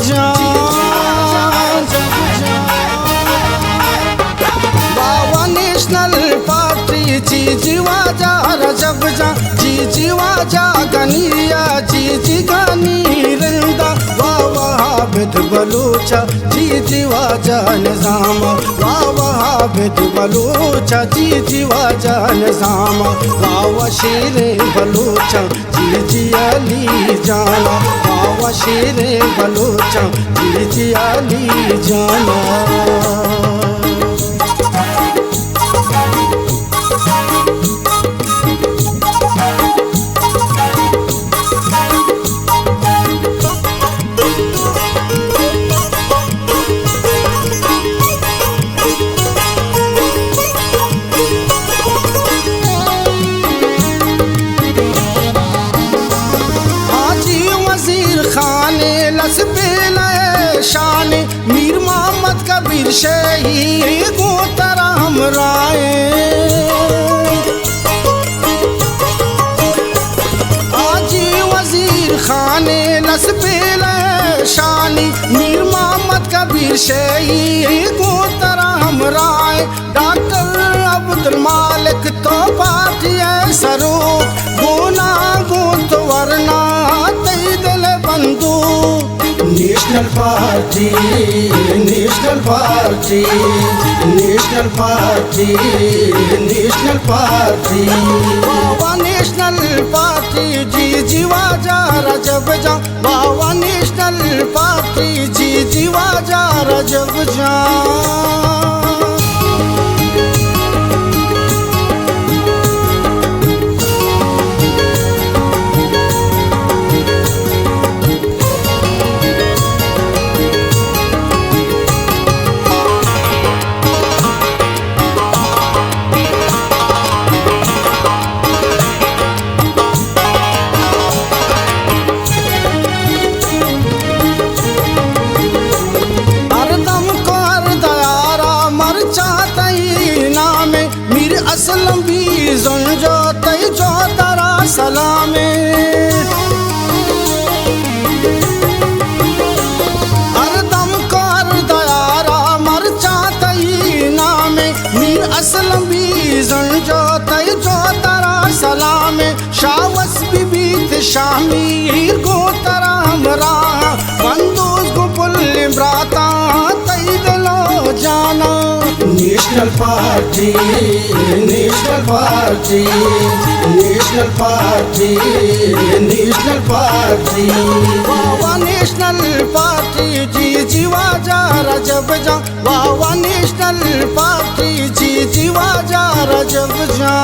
जान बाबा national party जी जीवा जा रजब जा जी जीवा जा गनिया जी गनी रिंदा बाबा हाबिद बलूचा जी जीवा जा निजाम बाबा हाबिद बलूचा जी जीवा जा निजाम बाबा शेरे बलूचा जी अली जाना बाबा शेरे बलूचा जी अली जाना। शान मीर मोहम्मद कबीर शही गोतराम राय आजी वजीर खाने लसपेल शानी मीर मोहम्मद कबीर शही गोतराम राय डॉक्टर अब्दुल मालिक तो पार्टी सरो गोना गोत वरना तैदल बंदू national party national party national party national party बाबा नेशनल पार्टी जी जीवा जा रजब जा बाबा नेशनल पार्टी जी जीवा जा रजब जा। असलम भी जो तई जो तरा सलामे अरदम कर दयारा मरचा तई नामे मीर असलम भी जो तई जो तरा सलामे शावस बीबीत शामी गो तरा हमरा बंदूज गो पुल ब्राता तई दिलो जाना national party national party national party national party बाबा नेशनल पार्टी जी जीवा जा रजब जा बाबा नेशनल पार्टी जी जीवा जा रजब जा।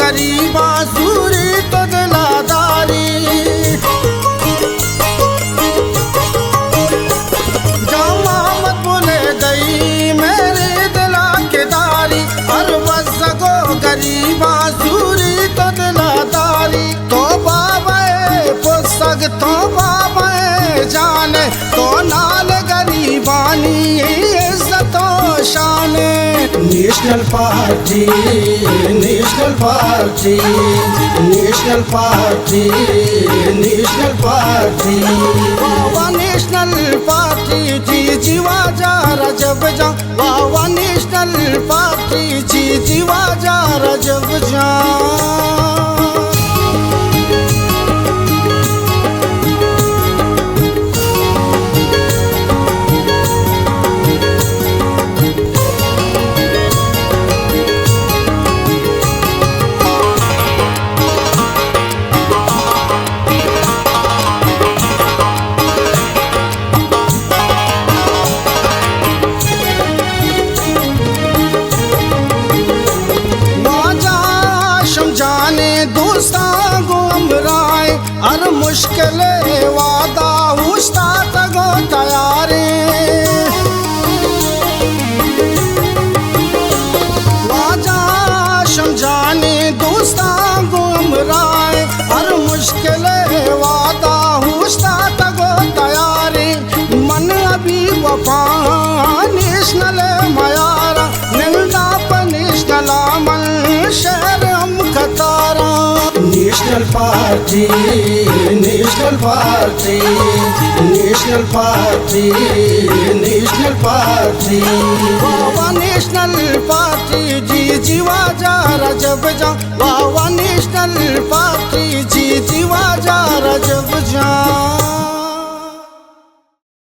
गरीबा सूरी तो दिलादारी जामा मत बोले गई मेरे दिला के दारी हर बस गो गरीबा सूरी तो दिलादारी तो बाबा पुस्तक तो बाबा जाने तो नाल गरीबानी इज्जत शान national party national party national party national party बाबा नेशनल पार्टी जी जीवा जा रजब जा बाबा नेशनल पार्टी जी जीवा जा रजब जा। मुश्किल वादा उस्ताद गो तैयार वफा नेशनल मयारा निंदा पर नेशनल अमल शहर हम खतारा national party national party national party national party वाह नेशनल पार्टी जी वाजा रजब जा वाह नेशनल पार्टी जी